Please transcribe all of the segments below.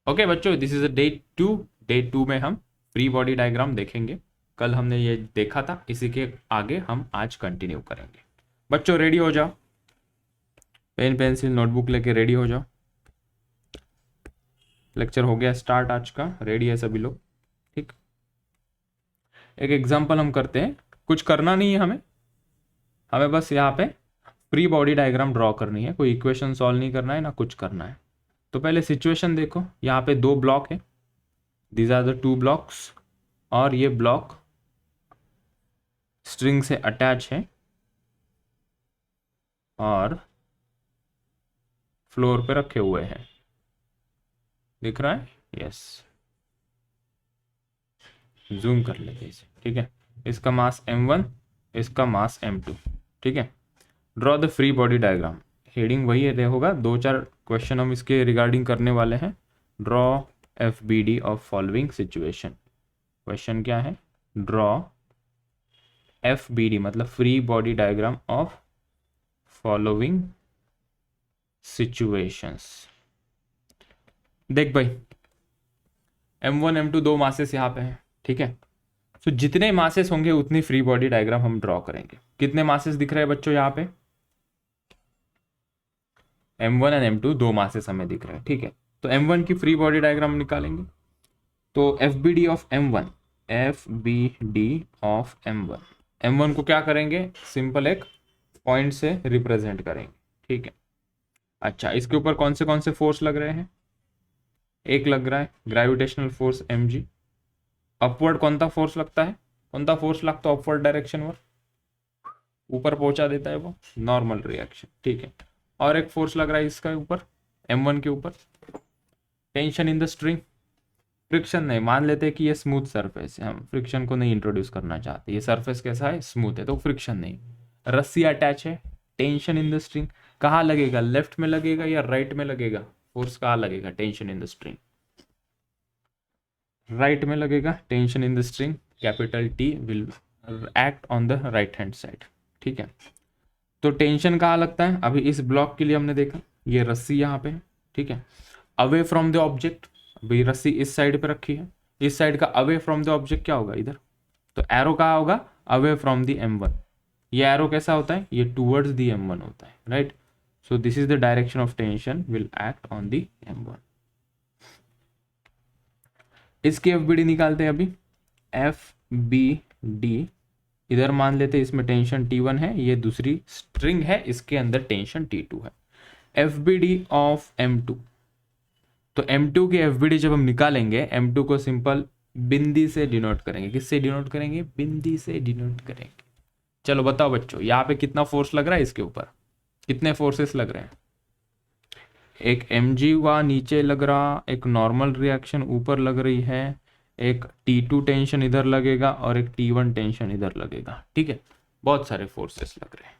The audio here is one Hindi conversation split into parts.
ओके बच्चों, दिस इज डे 2 में हम फ्री बॉडी डायग्राम देखेंगे। कल हमने ये देखा था, इसी के आगे हम आज कंटिन्यू करेंगे। बच्चों रेडी हो जाओ, पेन पेंसिल नोटबुक लेके रेडी हो जाओ। लेक्चर हो गया स्टार्ट आज का, रेडी है सभी लोग? ठीक, एक एग्जांपल हम करते हैं। कुछ करना नहीं है हमें, हमें बस यहाँ पे फ्री बॉडी डायग्राम ड्रॉ करनी है, कोई इक्वेशन सॉल्व नहीं करना है ना कुछ करना है। तो पहले सिचुएशन देखो, यहाँ पे 2 ब्लॉक है, दीज आर द 2 ब्लॉक्स, और ये ब्लॉक स्ट्रिंग से अटैच है और फ्लोर पे रखे हुए हैं। दिख रहा है? यस, जूम कर लेते इसे। ठीक है, इसका मास m1, इसका मास m2। ठीक है, draw the free body diagram. Heading वही है, होगा 2-4 क्वेश्चन हम इसके रिगार्डिंग करने वाले हैं। Draw FBD of following situation. Question क्या है? ड्रॉ FBD मतलब free body diagram of following situations. देख भाई, m1 m2 2 मासेस यहाँ पे हैं। ठीक है, तो जितने मासेस होंगे उतनी फ्री बॉडी डायग्राम हम ड्रॉ करेंगे। कितने मासेस दिख रहे हैं बच्चों यहाँ पे? m1 और m2 2 मासेस हमें दिख रहे हैं। ठीक है, तो m1 की फ्री बॉडी डायग्राम निकालेंगे। तो FBD of m1, FBD of m1, m1 को क्या करेंगे? सिंपल एक पॉइंट से रिप्रेजेंट करेंगे। ठीक है, अच्छा, इसके ऊपर कौन से फोर्स लग रहे हैं? एक लग रहा है ग्रेविटेशनल फोर्स mg। अपवर्ड कौन सा फोर्स लगता है? कौन सा फोर्स लगता है अपवर्ड डायरेक्शन में? ऊपर पहुंचा देता है वो, नॉर्मल रिएक्शन। ठीक है, और एक फोर्स लग रहा है इसका ऊपर, m1 के ऊपर, tension in the string. Friction नहीं, मान लेते हैं कि ये स्मूथ सरफेस है, हम फ्रिक्शन को नहीं इंट्रोड्यूस करना चाहते। ये सरफेस कैसा है? स्मूथ है, तो फ्रिक्शन नहीं। रस्सी अटैच है, टेंशन इन द स्ट्रिंग। कहाँ लगेगा? लेफ्ट में लगेगा या राइट में लगेगा? फोर्स कहाँ लगेगा? Tension in the string right में लगेगा। Tension in the string capital T will act on the right hand side. ठीक है, तो टेंशन कहाँ लगता है? अभी इस ब्लॉक के लिए हमने देखा, ये रस्सी यहाँ पे है। ठीक है, अवे फ्रॉम द ऑब्जेक्ट, अभी रस्सी इस साइड पे रखी है, इस साइड का अवे फ्रॉम द ऑब्जेक्ट क्या होगा? इधर। तो एरो कहाँ होगा? Away from the m1। ये एरो कैसा होता है? ये टूवर्ड्स द m1 होता है, right. So this is the direction of tension will act on the m1। इसकी FBD निकालते हैं अभी। FBD इधर मान लेते हैं, इसमें टेंशन T1 है, ये दूसरी स्ट्रिंग है, इसके अंदर टेंशन T2 है। FBD ऑफ m2, तो m2 की FBD जब हम निकालेंगे, m2 को सिंपल बिंदी से डिनोट करेंगे। किससे डिनोट करेंगे? बिंदी से डिनोट करेंगे। चलो बताओ बच्चों, यहाँ पे कितना फोर्स लग रहा है इसके ऊपर? कितने फोर्सेस लग रहे हैं? एक mg वहाँ नीचे लग रहा, एक नॉर्मल रिएक्शन ऊपर लग रही है, एक T2 टेंशन इधर लगेगा और एक T1 टेंशन इधर लगेगा। ठीक है, बहुत सारे फोर्सेस लग रहे हैं।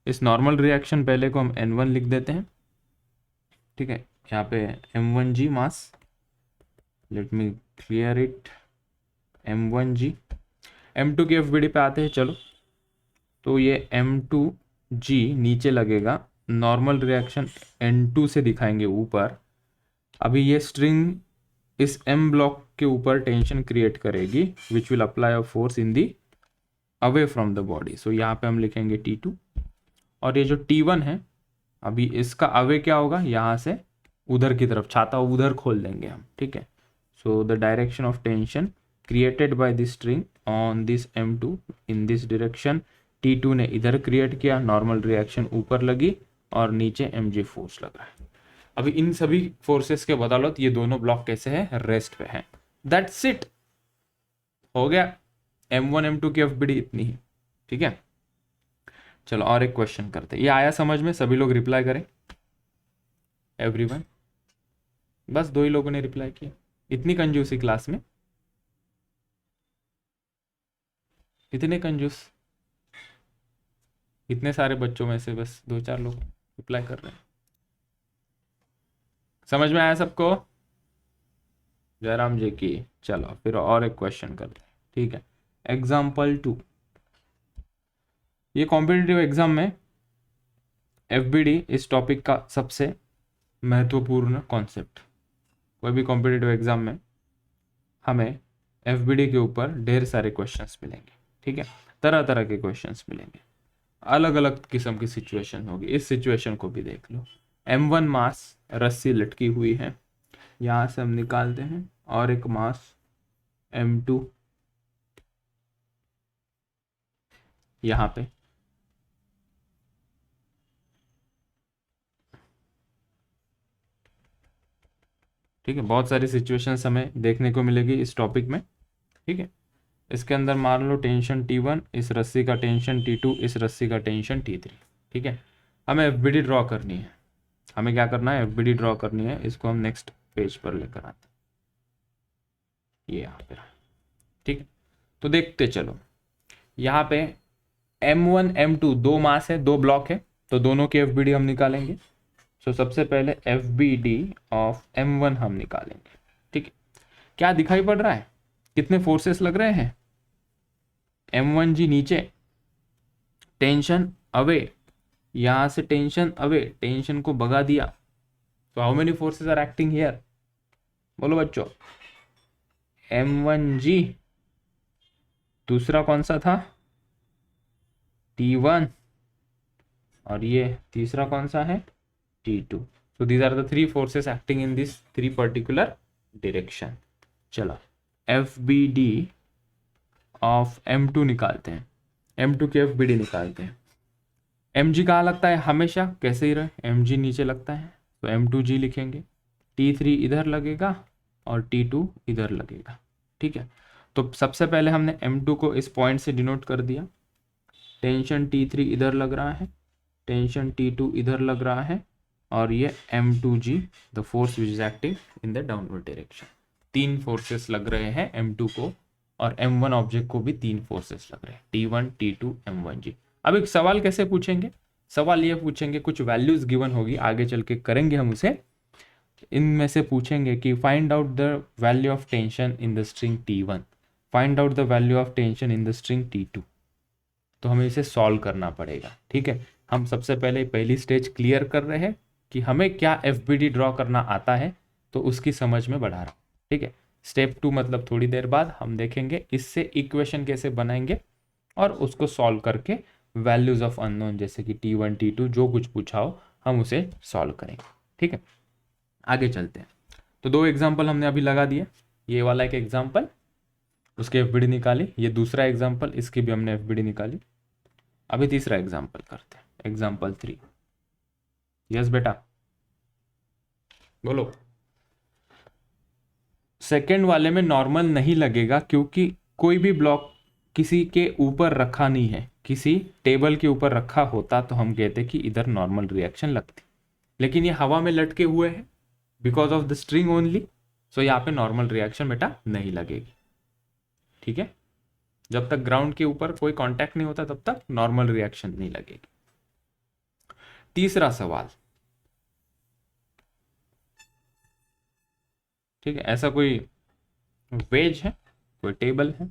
इस नॉर्मल रिएक्शन पहले को हम N1 लिख देते हैं। ठीक है, यहाँ पे m1g mass, let me clear it, m1g। m2 की FBD पे आते हैं। चलो, तो ये m2g नीचे लगेगा, नॉर्मल रिएक्शन N2 से दिखाएंगे ऊपर। अभी ये स्ट्रिंग इस m ब्लॉक के ऊपर टेंशन क्रिएट करेगी which will apply a force in the away from the body. So यहाँ पे हम लिखेंगे T2, और ये जो T1 है, अभी इसका अवे क्या होगा? यहाँ से उधर की तरफ, छाता उधर खोल देंगे हम। ठीक है, so the direction of tension created by this string on this m2 in this direction, T2 ने इधर क्रिएट किया, नॉर्मल रिएक्शन ऊपर लगी और नीचे mg फोर्स लगा है। अभी इन सभी फोर्सेस के बदौलत ये दोनों ब्लॉक कैसे हैं? रेस्ट पे हैं। दैट्स इट, हो गया। m1 m2 की FBD इतनी ही। ठीक है, चलो और एक क्वेश्चन करते हैं। ये आया समझ में? सभी लोग रिप्लाई करें, एवरीवन। बस 2 ही लोगों ने रिप्लाई किया, इतनी कंजूसी क्लास में, इतने कंजूस, इतने सारे बच्चों में से बस 2-4 लोग रिप्लाई कर रहे हैं। समझ में आया सबको? जयराम जी की। चलो फिर और एक क्वेश्चन करते हैं। ठीक है, एग्जाम्पल 2। ये कॉम्पिटिटिव एग्जाम में FBD इस टॉपिक का सबसे महत्वपूर्ण कॉन्सेप्ट। कोई भी कॉम्पिटिटिव एग्जाम में हमें एफबीडी के ऊपर ढेर सारे क्वेश्चंस मिलेंगे, ठीक है, तरह तरह के क्वेश्चंस मिलेंगे, अलग अलग किस्म की सिचुएशन होगी। इस सिचुएशन को भी देख लो। M1 मास रस्सी लटकी हुई है, यहाँ से हम निकालते हैं, और एक मास M2 यहाँ पे, ठीक है। बहुत सारी सिचुएशंस हमें देखने को मिलेगी इस टॉपिक में, ठीक है। इसके अंदर मान लो टेंशन T1, इस रस्सी का टेंशन T2, इस रस्सी का टेंशन T3, ठीक है। हमें एफबीडी ड्रॉ करनी है। हमें क्या करना है, एफबीडी ड्रॉ करनी है। इसको हम नेक्स्ट पेज पर लेकर आते हैं, ये यहाँ पे, ठीक है। तो देखते चलो, यहाँ पे M1 M2 दो मास है, दो ब्लॉक है, तो दोनों की एफबीडी हम निकालेंगे। सो सबसे पहले एफबीडी ऑफ M1 हम निकालेंगे, ठीक है। क्या दिखाई पड़ रहा है, कितने फोर्सेस लग रहे हैं। M1G नीचे, टेंशन अवे, यहां से टेंशन अवे, टेंशन को भगा दिया। तो how many forces are acting here, बोलो बच्चों। M1G, दूसरा कौन सा था, T1, और ये तीसरा कौन सा है, T2। So these are the three forces acting in this three particular direction। चलो FBD of M2 निकालते हैं, M2 की FBD निकालते हैं। MG कहाँ लगता है, हमेशा कैसे ही रहे, MG नीचे लगता है, तो M2G लिखेंगे। T3 इधर लगेगा और T2 इधर लगेगा, ठीक है। तो सबसे पहले हमने M2 को इस पॉइंट से डिनोट कर दिया। टेंशन T3 इधर लग रहा है, टेंशन T2 इधर लग रहा है, और ये M2G the force which is acting in the downward direction. तीन फोर्सेस लग रहे हैं M2 को, और M1 ऑब्जेक्ट को भी तीन फोर्सेस लग रहे हैं, T1 T2 M1G। अब एक सवाल कैसे पूछेंगे, सवाल ये पूछेंगे, कुछ वैल्यूज गिवन होगी, आगे चल के करेंगे हम उसे। इनमें से पूछेंगे कि find out the value of tension in the string T1, find out the value of tension in the string T2। तो हमें इसे सॉल्व करना पड़ेगा, ठीक है। हम सबसे पहले पहली स्टेज क्लियर कर रहे हैं कि हमें क्या एफबीडी ड्रॉ करना आता है, तो उसकी समझ में बढ़ा रहा हूँ, ठीक है। स्टेप 2 मतलब थोड़ी देर बाद हम देखेंगे इससे इक्वेशन कैसे बनाएंगे, और उसको सॉल्व करके वैल्यूज ऑफ अननोन जैसे कि T1 T2 जो कुछ पूछा हो हम उसे सॉल्व करेंगे, ठीक है। आगे चलते हैं। तो दो एग्जाम्पल हमने अभी लगा दिए, ये वाला एक एग्जाम्पल, उसकी एफबीडी निकाली, ये दूसरा एग्जाम्पल, इसकी भी हमने एफबीडी निकाली। अभी तीसरा एग्जाम्पल करते हैं, एग्जाम्पल 3। यस बेटा बोलो। सेकेंड वाले में नॉर्मल नहीं लगेगा, क्योंकि कोई भी ब्लॉक किसी के ऊपर रखा नहीं है, किसी टेबल के ऊपर रखा होता तो हम कहते कि इधर नॉर्मल रिएक्शन लगती, लेकिन ये हवा में लटके हुए हैं because of the string only. So यहाँ पे नॉर्मल रिएक्शन बेटा नहीं लगेगी, ठीक है। जब तक ग्राउंड के ऊपर कोई कांटेक्ट नहीं होता तब तक नॉर्मल रिएक्शन नहीं लगेगी। तीसरा सवाल, ठीक है, ऐसा कोई वेज है, कोई टेबल है,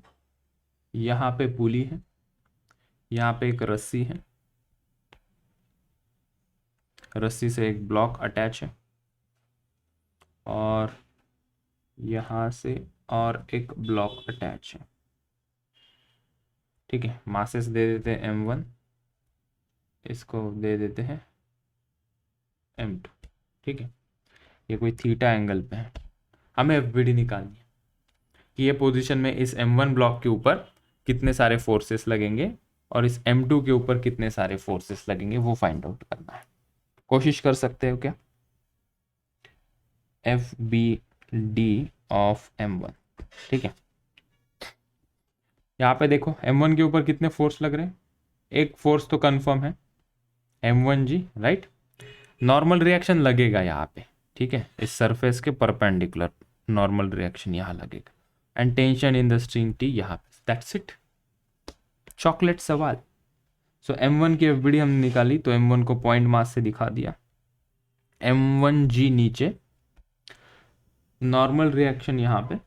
यहाँ पे पुली है, यहाँ पे एक रस्सी है, रस्सी से एक ब्लॉक अटैच है, और यहाँ से और एक ब्लॉक अटैच है, ठीक है। मासेस दे देते हैं M1, इसको दे देते हैं M2, ठीक है। ये कोई थीटा एंगल पे है। हमें एफबीडी निकालनी है कि ये पोजीशन में इस M1 ब्लॉक के ऊपर कितने सारे फोर्सेस लगेंगे और इस M2 के ऊपर कितने सारे फोर्सेस लगेंगे, वो फाइंड आउट करना है। कोशिश कर सकते हो क्या, FBD ऑफ M1, ठीक है। यहाँ पे देखो M1 के ऊपर कितने फोर्स लग रहे हैं, एक फोर्स तो कंफर्म है M1G, राइट। नॉर्मल रिएक्शन लगेगा यहाँ पे, ठीक है, इस सरफेस के परपेंडिकुलर नॉर्मल रिएक्शन यहाँ लगेगा, and tension in the string T यहाँ पे। दैट्स इट, चॉकलेट सवाल। सो M1 की एफबीडी हमने निकाली, तो M1 को पॉइंट मास से दिखा दिया, M1G नीचे, नॉर्मल रिएक्शन यहाँ पे,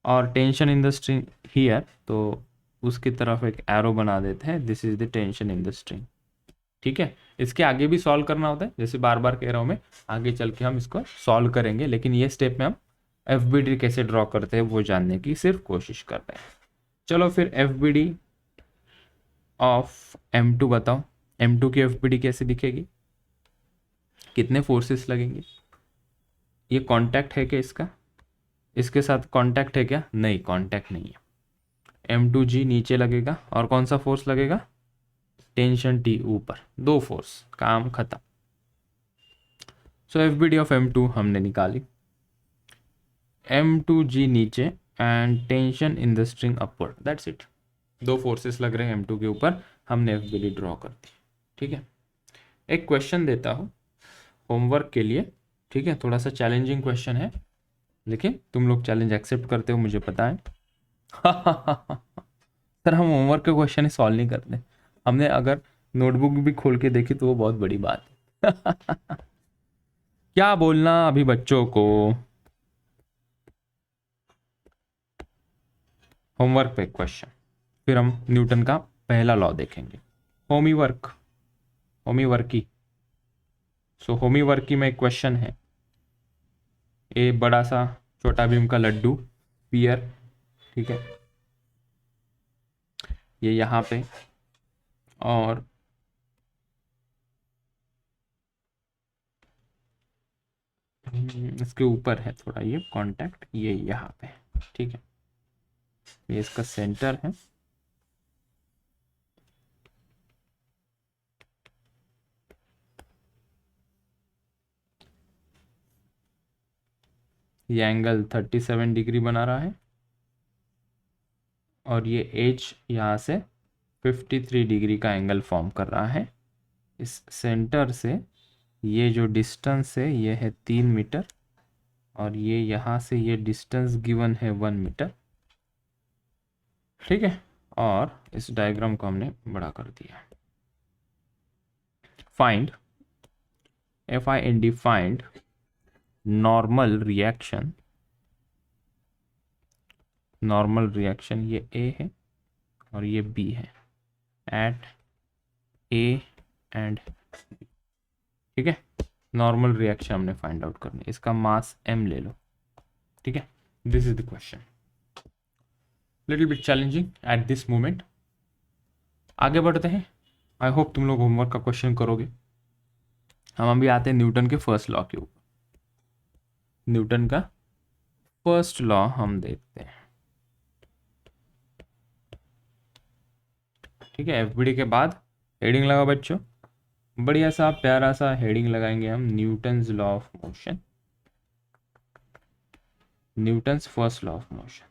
और tension in the string here, तो उसकी तरफ एक एरो बना देते हैं, this is the tension in the string, ठीक है, इसके आगे भी सॉल्व करना होता है, जैसे बार बार कह रहा हूँ मैं, आगे चल के हम इसको सॉल्व करेंगे, लेकिन ये स्टेप में हम एफ कैसे ड्रॉ करते हैं वो जानने की सिर्फ कोशिश कर रहे हैं। चलो फिर एफ ऑफ M2 बताओ, M2 की एफ कैसे दिखेगी, कितने फोर्सेस लगेंगे, ये कांटेक्ट है क्या इसका, इसके साथ कांटेक्ट है क्या, नहीं कांटेक्ट नहीं है। M2G नीचे लगेगा और कौन सा फोर्स लगेगा, टेंशन T ऊपर, दो फोर्स, काम खत्म। सो एफ ऑफ M2 हमने निकाली, M2G नीचे and tension in the string upward, that's it. दो फोर्सेस लग रहे हैं M2 के ऊपर, हमने एफ ड्रॉ कर दी। ठीक है, एक क्वेश्चन देता हूँ होमवर्क के लिए, ठीक है, थोड़ा सा चैलेंजिंग क्वेश्चन है, लेकिन तुम लोग चैलेंज एक्सेप्ट करते हो मुझे पता है। सर हम होमवर्क के क्वेश्चन सॉल्व नहीं करते, हमने अगर नोटबुक भी खोल के देखी तो वो बहुत बड़ी बात है। क्या बोलना अभी बच्चों को, होमवर्क पे क्वेश्चन, फिर हम न्यूटन का पहला लॉ देखेंगे। होमीवर्की सो होमीवर्की में एक क्वेश्चन है, ए बड़ा सा छोटा भीम का लड्डू पियर, ठीक है, ये यहाँ पे, और इसके ऊपर है थोड़ा ये कांटेक्ट, ये यहाँ पे, ठीक है, ये इसका सेंटर है, ये एंगल 37 डिग्री बना रहा है, और ये एज यहाँ से 53 डिग्री का एंगल फॉर्म कर रहा है। इस सेंटर से ये जो डिस्टेंस है ये है 3 मीटर, और ये यहाँ से ये डिस्टेंस गिवन है 1 मीटर, ठीक है, और इस डायग्राम को हमने बड़ा कर दिया। Find FIND find normal reaction, normal reaction ये A है और ये B है, एट A एंड B, ठीक है, नॉर्मल रिएक्शन हमने फाइंड आउट करनी, इसका मास M ले लो, ठीक है, this is the question, little bit challenging at this moment. आगे बढ़ते हैं, आई होप तुम लोग होमवर्क का क्वेश्चन करोगे। हम अभी आते हैं न्यूटन के फर्स्ट लॉ के ऊपर, न्यूटन का फर्स्ट लॉ हम देखते हैं, ठीक है, एफबीडी के बाद हेडिंग लगा बच्चों, बढ़िया सा प्यारा सा हेडिंग लगाएंगे हम, Newton's law of motion, Newton's first law of motion,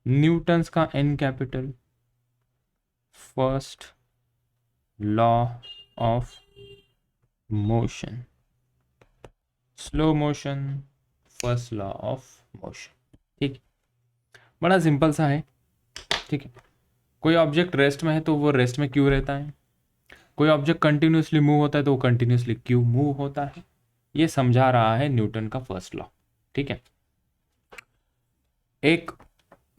Newton's का N capital, first law of motion, slow motion, first law of motion, ठीक, बड़ा सिंपल सा है, ठीक है, कोई ऑब्जेक्ट रेस्ट में है तो वो रेस्ट में क्यों रहता है, कोई ऑब्जेक्ट कंटिन्यूसली मूव होता है तो वो कंटिन्यूसली क्यों मूव होता है, ये समझा रहा है न्यूटन का फर्स्ट लॉ, ठीक है। एक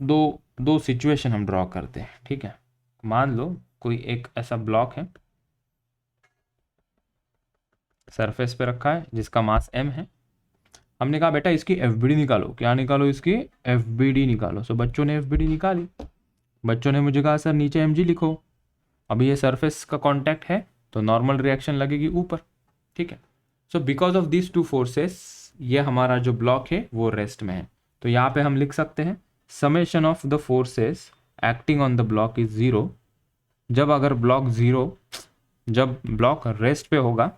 दो सिचुएशन हम ड्रॉ करते हैं, ठीक है, मान लो कोई एक ऐसा ब्लॉक है, सरफेस पे रखा है जिसका मास M है, हमने कहा बेटा इसकी FBD निकालो, क्या निकालो, इसकी FBD निकालो। सो बच्चों ने FBD निकाली, बच्चों ने मुझे कहा सर नीचे mg लिखो, अभी ये सरफेस का कांटेक्ट है तो नॉर्मल रिएक्शन लगेगी ऊपर, ठीक है। So because of this two forces ये हमारा जो ब्लॉक है वो रेस्ट में है, तो यहाँ पे हम लिख सकते हैं summation of the forces acting on the block is 0, जब अगर ब्लॉक 0, जब ब्लॉक रेस्ट पे होगा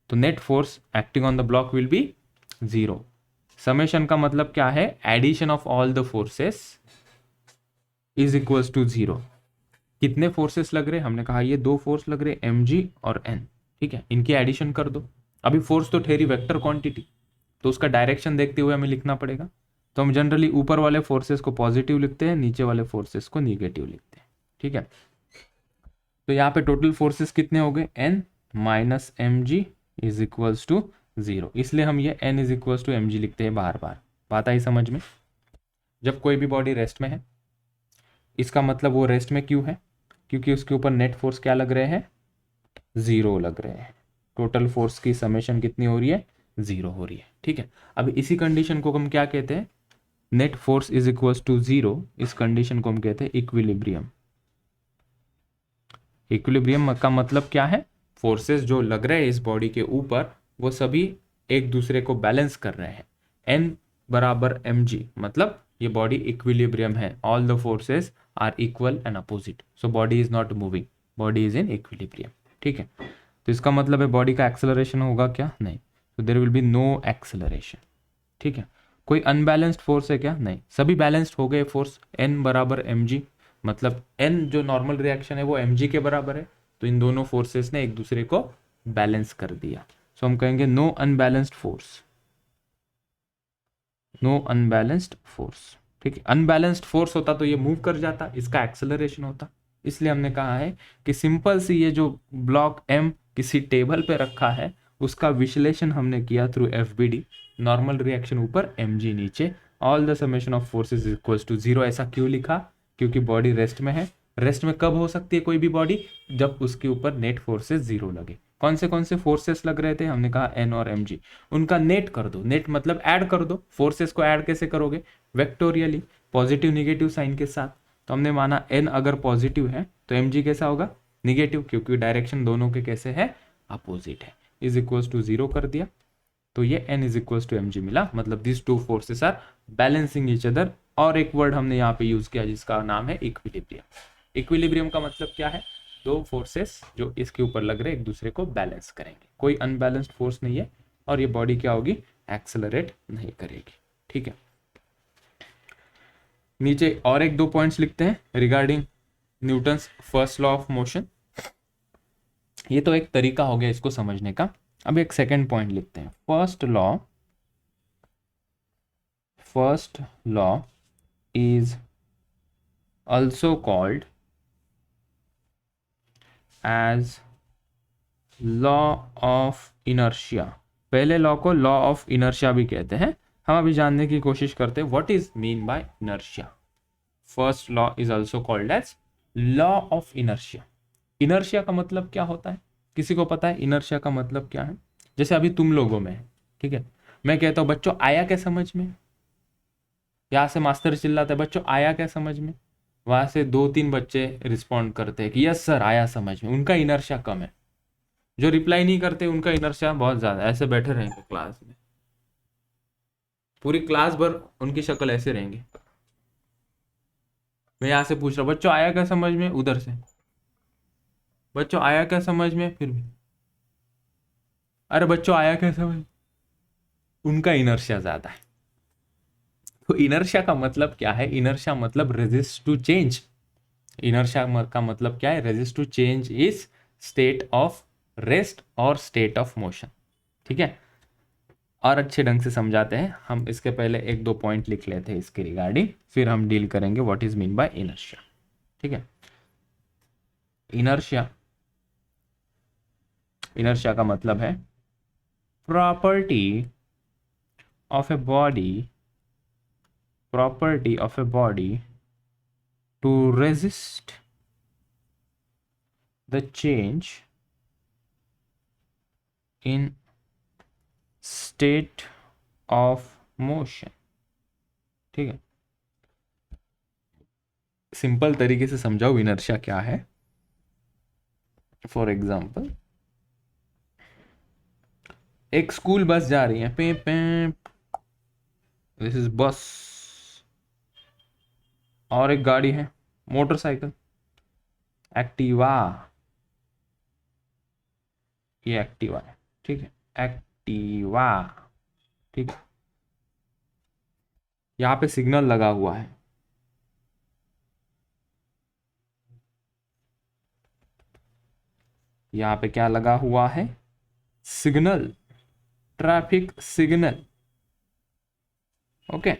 तो net force acting on the block will be 0। Summation का मतलब क्या है, addition of all the forces is equals to 0। कितने फोर्सेस लग रहे, हमने कहा ये दो फोर्स लग रहे mg और n, ठीक है, इनकी एडिशन कर दो। अभी फोर्स तो ठहरी वेक्टर क्वांटिटी, तो उसका डायरेक्शन देखते हुए हमें लिखना पड़ेगा, तो हम जनरली ऊपर वाले फोर्सेस को पॉजिटिव लिखते हैं, नीचे वाले फोर्सेस को निगेटिव लिखते हैं, ठीक है। तो यहाँ पे टोटल फोर्सेस कितने हो गए, n minus mg is equals to 0, इसलिए हम ये n is equals to mg लिखते हैं बार बार, बात आई समझ में। जब कोई भी बॉडी रेस्ट में है, इसका मतलब वो रेस्ट में क्यों है, क्योंकि उसके ऊपर नेट फोर्स क्या लग रहे हैं, 0 लग रहे हैं। टोटल फोर्स की समेशन कितनी हो रही है? 0 हो रही है। ठीक है, अब इसी कंडीशन को हम क्या कहते हैं? Net force is equals to 0। इस कंडीशन को हम कहते हैं इक्विलिब्रियम। इक्विलिब्रियम का मतलब क्या है? फोर्सेस जो लग रहे हैं इस बॉडी के ऊपर वो सभी एक दूसरे को बैलेंस कर रहे हैं। N बराबर mg, मतलब ये बॉडी इक्विलिब्रियम है। All the forces are equal and opposite, so body is not moving, body is in equilibrium. ठीक है, तो इसका मतलब है बॉडी का एक्सेलरेशन होगा क्या? नहीं। तो there will be no acceleration. ठीक है, कोई अनबैलेंस्ड फोर्स है क्या? नहीं, सभी बैलेंस्ड हो गए फोर्स। N बराबर mg, मतलब N जो नॉर्मल रिएक्शन है वो mg के बराबर है, तो इन दोनों फोर्सेस ने एक दूसरे को बैलेंस कर दिया। सो हम कहेंगे no unbalanced force, no unbalanced force. ठीक है, अनबैलेंस्ड फोर्स होता तो ये मूव कर जाता, इसका एक्सेलरेशन होता। इसलिए हमने कहा है कि सिंपल सी ये जो ब्लॉक M किसी टेबल पे रखा है उसका विश्लेषण हमने किया थ्रू FBD। नॉर्मल रिएक्शन ऊपर, mg नीचे, all the summation of forces is equals to 0। ऐसा क्यों लिखा? क्योंकि बॉडी रेस्ट में है। रेस्ट में कब हो सकती है कोई भी बॉडी? जब उसके ऊपर नेट फोर्सेस 0 लगे। कौन से फोर्सेस लग रहे थे? हमने कहा N और mg, उनका नेट कर दो। नेट मतलब ऐड कर दो। फोर्सेस को ऐड कैसे करोगे? वेक्टोरियली, पॉजिटिव निगेटिव साइन के साथ। तो हमने माना N अगर पॉजिटिव है तो mg कैसा होगा? निगेटिव, क्योंकि डायरेक्शन दोनों के कैसे है? अपोजिट है। इज इक्वल्स टू 0 कर दिया, तो ये N is equals to mg मिला। मतलब this two forces are balancing each other. और एक वर्ड हमने यहाँ पे यूज किया जिसका नाम है इक्विलिब्रियम। इक्विलिब्रियम का मतलब क्या है? दो फोर्सेस जो इसके ऊपर लग रहे एक दूसरे को बैलेंस करेंगे, कोई अनबैलेंस्ड फोर्स नहीं है, और ये बॉडी क्या होगी? एक्सेलरेट नहीं करेगी। ठीक है, नीचे और एक दो पॉइंट्स लिखते हैं regarding Newton's first law of motion. ये तो एक तरीका हो गया इसको समझने का। अब एक सेकंड पॉइंट लिखते हैं। First law is also called as law of inertia. पहले लॉ को लॉ ऑफ इनर्शिया भी कहते हैं। हम अभी जानने की कोशिश करते हैं what is mean by inertia. First law is also called as law of inertia. Inertia का मतलब क्या होता है? किसी को पता है इनर्शिया का मतलब क्या है? जैसे अभी तुम लोगों में है, ठीक है, मैं कहता हूँ बच्चों आया क्या समझ में? यहाँ से मास्टर चिल्लाता है बच्चों आया क्या समझ में? वहां से 2-3 बच्चे रिस्पॉन्ड करते हैं कि यस सर आया समझ में। उनका इनर्शिया कम है। जो रिप्लाई नहीं करते उनका इनर्शिया बहुत ज्यादा, ऐसे बैठे रहेंगे क्लास में, पूरी क्लास भर उनकी शक्ल ऐसे रहेंगी। मैं यहाँ से पूछ रहा हूँ बच्चों आया क्या समझ में, उधर से बच्चों आया क्या समझ में, फिर भी अरे बच्चों आया क्या समझ। उनका इनर्शिया ज्यादा है। तो इनर्शिया का मतलब क्या है? इनर्शिया मतलब रेजिस्ट टू चेंज। इनर्शिया का मतलब क्या है? Resist to change is state of rest और स्टेट ऑफ मोशन। ठीक है, और अच्छे ढंग से समझाते हैं हम। इसके पहले एक दो पॉइंट लिख लेते हैं इसके रिगार्डिंग, फिर हम डील करेंगे what is mean by inertia. ठीक है, इनर्शिया का मतलब है property of a body to resist the change in state of motion. ठीक है, सिंपल तरीके से समझाओ इनर्शिया क्या है। फॉर एग्जाम्पल, एक स्कूल बस जा रही है, पे पे, दिस इज बस। और एक गाड़ी है मोटरसाइकिल, एक्टिवा, ये एक्टिवा है। ठीक है, एक्टिवा। ठीक है, यहाँ पे सिग्नल लगा हुआ है। यहाँ पे क्या लगा हुआ है? Signal, traffic signal. ओके,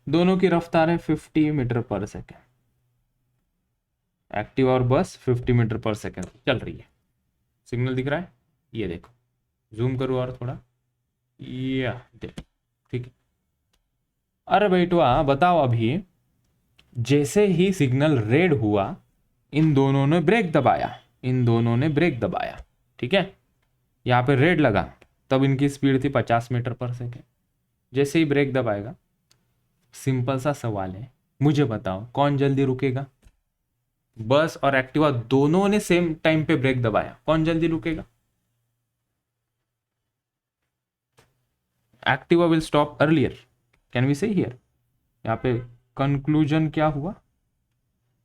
दोनों की रफ्तार है 50 मीटर पर सेकेंड। एक्टिवा और बस 50 मीटर पर सेकेंड चल रही है। सिग्नल दिख रहा है, ये देखो, जूम करो और थोड़ा, या देखो। ठीक है, अरे बेटवा बताओ, अभी जैसे ही सिग्नल रेड हुआ इन दोनों ने ब्रेक दबाया, इन दोनों ने ब्रेक दबाया, ठीक है, यहाँ पे रेड लगा, तब इनकी स्पीड थी 50 मीटर पर सेकेंड। जैसे ही ब्रेक दबाएगा, सिंपल सा सवाल है, मुझे बताओ कौन जल्दी रुकेगा? बस और एक्टिवा दोनों ने सेम टाइम पे ब्रेक दबाया, कौन जल्दी रुकेगा? Activa will stop earlier, can we say here? यहाँ पे कंक्लूजन क्या हुआ?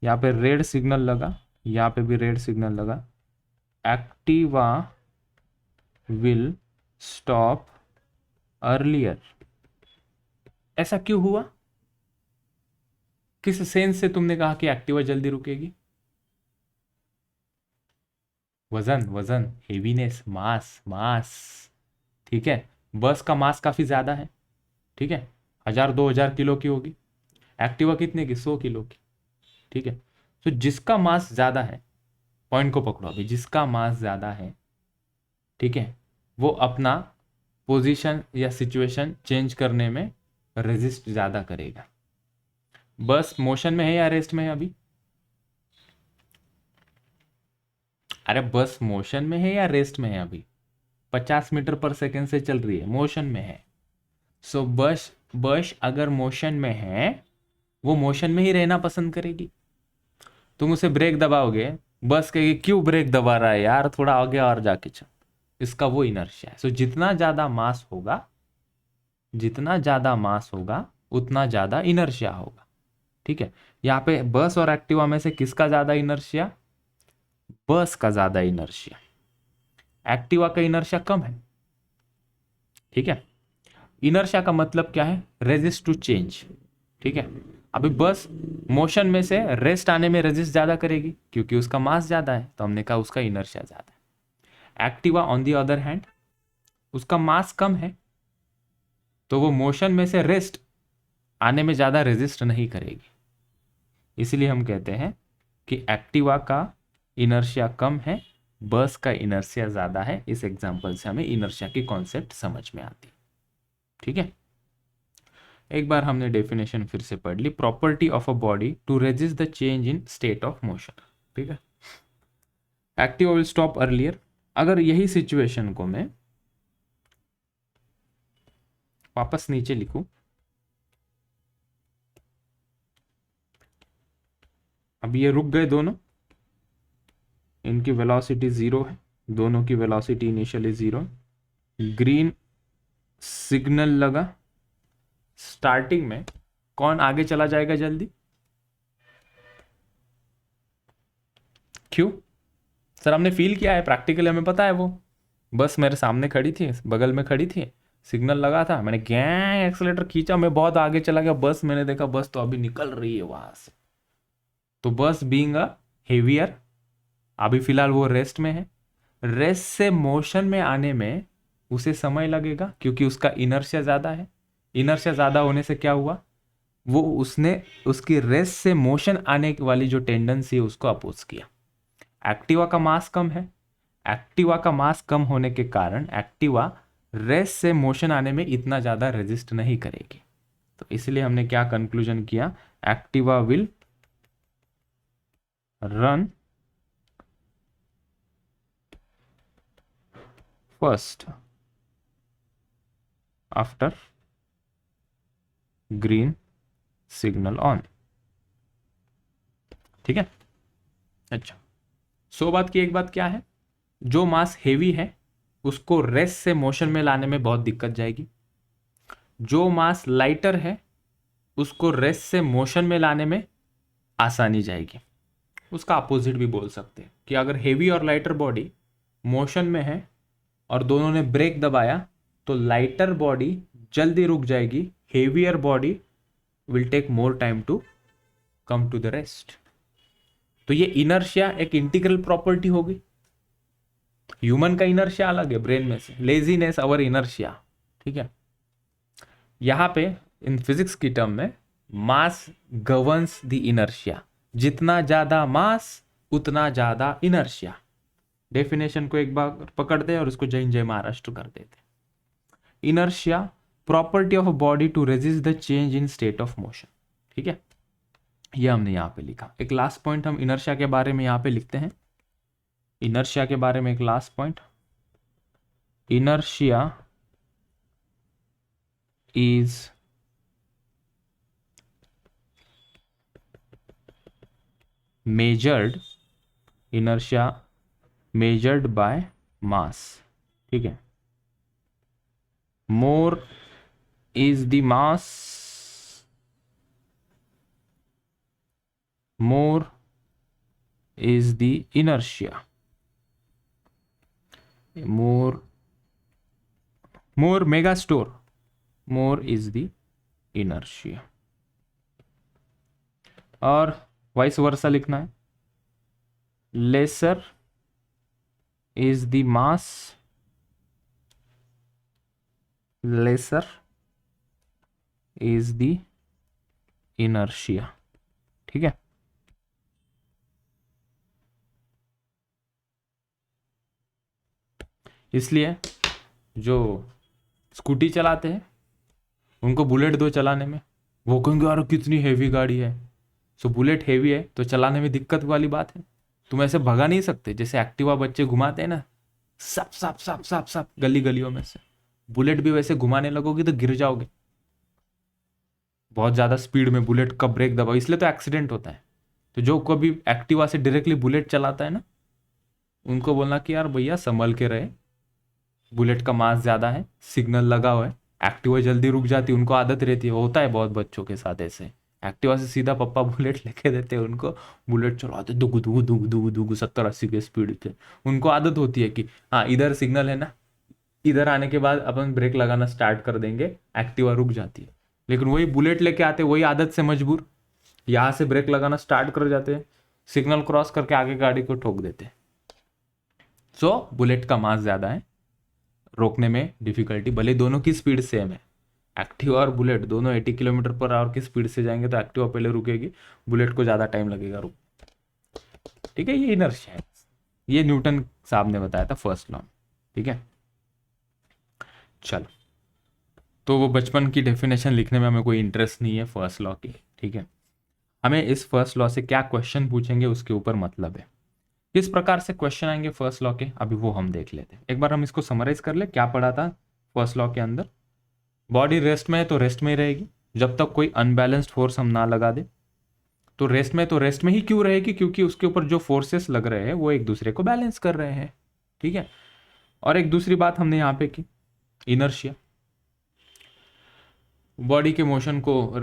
यहाँ पे रेड सिग्नल लगा, यहाँ पे भी रेड सिग्नल लगा, एक्टिवा विल स्टॉप अर्लियर। ऐसा क्यों हुआ? किस सेंस से तुमने कहा कि एक्टिवा जल्दी रुकेगी? वजन, वजन, हेवीनेस, मास, मास, ठीक है। बस का मास काफी ज्यादा है, ठीक है, 1000-2000 किलो की होगी, एक्टिवा कितने की? 100 किलो की, ठीक है। तो जिसका मास ज्यादा है, पॉइंट को पकड़ो अभी, जिसका मास ज्यादा है, ठीक है, वो अपना पोजीशन या सिचुएशन चेंज करने में रेजिस्ट ज्यादा करेगा। बस मोशन में है या रेस्ट में है अभी? अरे बस मोशन में है या रेस्ट में है अभी? 50 मीटर पर सेकेंड से चल रही है, मोशन में है। सो बस बस अगर मोशन में है, वो मोशन में ही रहना पसंद करेगी। तुम उसे ब्रेक दबाओगे, बस कहेगी क्यों ब्रेक दबा रहा है यार, थोड़ा आगे और जाके चल। इसका वो इनर्शिया है। सो जितना ज्यादा मास होगा, जितना ज्यादा मास होगा उतना ज्यादा इनर्शिया होगा, ठीक है। यहाँ पे बस और एक्टिवा में से किसका ज्यादा इनर्शिया? बस का ज्यादा इनर्शिया, एक्टिवा का इनर्शिया कम है, ठीक है। इनर्शिया का मतलब क्या है? रेजिस्ट टू चेंज, ठीक है। अभी बस मोशन में से रेस्ट आने में रेजिस्ट ज्यादा करेगी क्योंकि उसका मास ज्यादा है, तो हमने कहा उसका इनर्शिया ज्यादा है। Activa on the other hand, उसका मास कम है, तो वो मोशन में से रेस्ट आने में ज्यादा रेजिस्ट नहीं करेगी। इसलिए हम कहते हैं कि एक्टिवा का इनर्शिया कम है, बस का इनर्शिया ज्यादा है। इस एग्जांपल से हमें इनर्शिया की कॉन्सेप्ट समझ में आती, ठीक है। एक बार हमने डेफिनेशन फिर से पढ़ ली, property of a body to resist the change in state of motion, ठीक है। Activa will stop earlier. अगर यही सिचुएशन को मैं वापस नीचे लिखूं, अब ये रुक गए दोनों, इनकी वेलोसिटी 0 है, दोनों की वेलोसिटी इनिशियली 0, ग्रीन सिग्नल लगा, स्टार्टिंग में कौन आगे चला जाएगा जल्दी? क्यों सर? हमने फील किया है, प्रैक्टिकली हमें पता है। वो बस मेरे सामने खड़ी थी, बगल में खड़ी थी, सिग्नल लगा था, मैंने गैंग एक्सीलेटर खींचा, मैं बहुत आगे चला गया, बस मैंने देखा बस तो अभी निकल रही है वहां से। तो बस बीइंग अ हेवियर, अभी फिलहाल वो रेस्ट में है, रेस्ट से मोशन में आने में उसे समय लगेगा क्योंकि उसका इनर्शिया ज्यादा है। इनर्शिया ज्यादा होने से क्या हुआ? वो उसने उसकी रेस्ट से मोशन आने वाली जो टेंडेंसी है उसको अपोज किया। एक्टिवा का मास कम है, एक्टिवा का मास कम होने के कारण एक्टिवा रेस्ट से मोशन आने में इतना ज्यादा रेजिस्ट नहीं करेगी। तो इसलिए हमने क्या कंक्लूजन किया? Activa will run first after green signal on, ठीक है। अच्छा, सो बात की एक बात क्या है, जो मास हेवी है उसको रेस्ट से मोशन में लाने में बहुत दिक्कत जाएगी, जो मास लाइटर है उसको रेस्ट से मोशन में लाने में आसानी जाएगी। उसका अपोजिट भी बोल सकते हैं कि अगर हेवी और लाइटर बॉडी मोशन में है और दोनों ने ब्रेक दबाया तो लाइटर बॉडी जल्दी रुक जाएगी, heavier body will take more time to come to the rest. तो ये इनर्शिया एक इंटीग्रल प्रॉपर्टी होगी। ह्यूमन का इनर्शिया अलग है ब्रेन में से, लेजीनेस अवर इनर्शिया, ठीक है। यहां पे इन फिजिक्स की टर्म में मास गवर्न्स द इनर्शिया, जितना ज्यादा मास उतना ज्यादा इनर्शिया। डेफिनेशन को एक बार पकड़ते हैं और उसको जय जय महाराष्ट्र कर देते। Inertia property of a body to resist the change in state of motion, ठीक है। ये हमने यहाँ पे लिखा। एक लास्ट पॉइंट हम इनर्शिया के बारे में यहाँ पे लिखते हैं। इनर्शिया के बारे में एक last point, inertia is measured, inertia measured by mass, ठीक है। मोर is the mass, more is the inertia, more mega store, more is the inertia। और वाइस वर्सा लिखना है, lesser is the mass, lesser is the inertia, ठीक है। इसलिए जो स्कूटी चलाते हैं उनको बुलेट दो चलाने में, वो कहेंगे यार कितनी हैवी गाड़ी है। सो बुलेट हैवी है तो चलाने में दिक्कत वाली बात है, तुम ऐसे भगा नहीं सकते। जैसे एक्टिवा बच्चे घुमाते हैं ना, सप सप सप सप सप गली गलियों में से, बुलेट भी वैसे घुमाने लगोगे तो गिर जाओगे। बहुत ज़्यादा स्पीड में बुलेट का ब्रेक दबाओ, इसलिए तो एक्सीडेंट होता है। तो जो कभी एक्टिवा से डायरेक्टली बुलेट चलाता है ना, उनको बोलना कि यार भैया संभल के रहे, बुलेट का मास ज़्यादा है, सिग्नल लगा हुआ है, एक्टिवा जल्दी रुक जाती है। उनको आदत रहती है, होता है बहुत बच्चों के साथ ऐसे, एक्टिवा से सीधा पप्पा बुलेट लेके देते हैं उनको, बुलेट चलाते दुगु दुगु दुगु दुगु दुगु 70-80 के स्पीड पे। उनको आदत होती है कि हाँ इधर सिग्नल है ना, इधर आने के बाद अपन ब्रेक लगाना स्टार्ट कर देंगे, एक्टिवा रुक जाती है। लेकिन वही बुलेट लेके आते, वही आदत से मजबूर यहाँ से ब्रेक लगाना स्टार्ट कर जाते हैं, सिग्नल क्रॉस करके आगे गाड़ी को ठोक देते हैं। सो बुलेट का मास ज़्यादा है, रोकने में डिफिकल्टी, भले दोनों की स्पीड सेम है। एक्टिवा और बुलेट दोनों 80 किलोमीटर/आवर की स्पीड से जाएंगे तो एक्टिवा पहले रुकेगी, बुलेट को ज़्यादा टाइम लगेगा रुक, ठीक है। ये इनर्शिया है, ये न्यूटन साहब ने बताया था फर्स्ट लॉ, ठीक है। चलो, तो वो बचपन की डेफिनेशन लिखने में हमें कोई इंटरेस्ट नहीं है फर्स्ट लॉ की, ठीक है। हमें इस फर्स्ट लॉ से क्या क्वेश्चन पूछेंगे उसके ऊपर मतलब है। किस प्रकार से क्वेश्चन आएंगे फर्स्ट लॉ के, अभी वो हम देख लेते हैं। एक बार हम इसको समराइज कर ले, क्या पढ़ा था फर्स्ट लॉ के अंदर। बॉडी रेस्ट में है तो रेस्ट में ही रहेगी जब तक कोई अनबैलेंस्ड फोर्स हम ना लगा दे। तो रेस्ट में, तो रेस्ट में ही क्यों रहेगी, क्योंकि उसके ऊपर जो फोर्सेस लग रहे हैं वो एक दूसरे को बैलेंस कर रहे हैं, ठीक है। और एक दूसरी बात हमने यहाँ पे की, इनर्शिया बॉडी के मोशन को,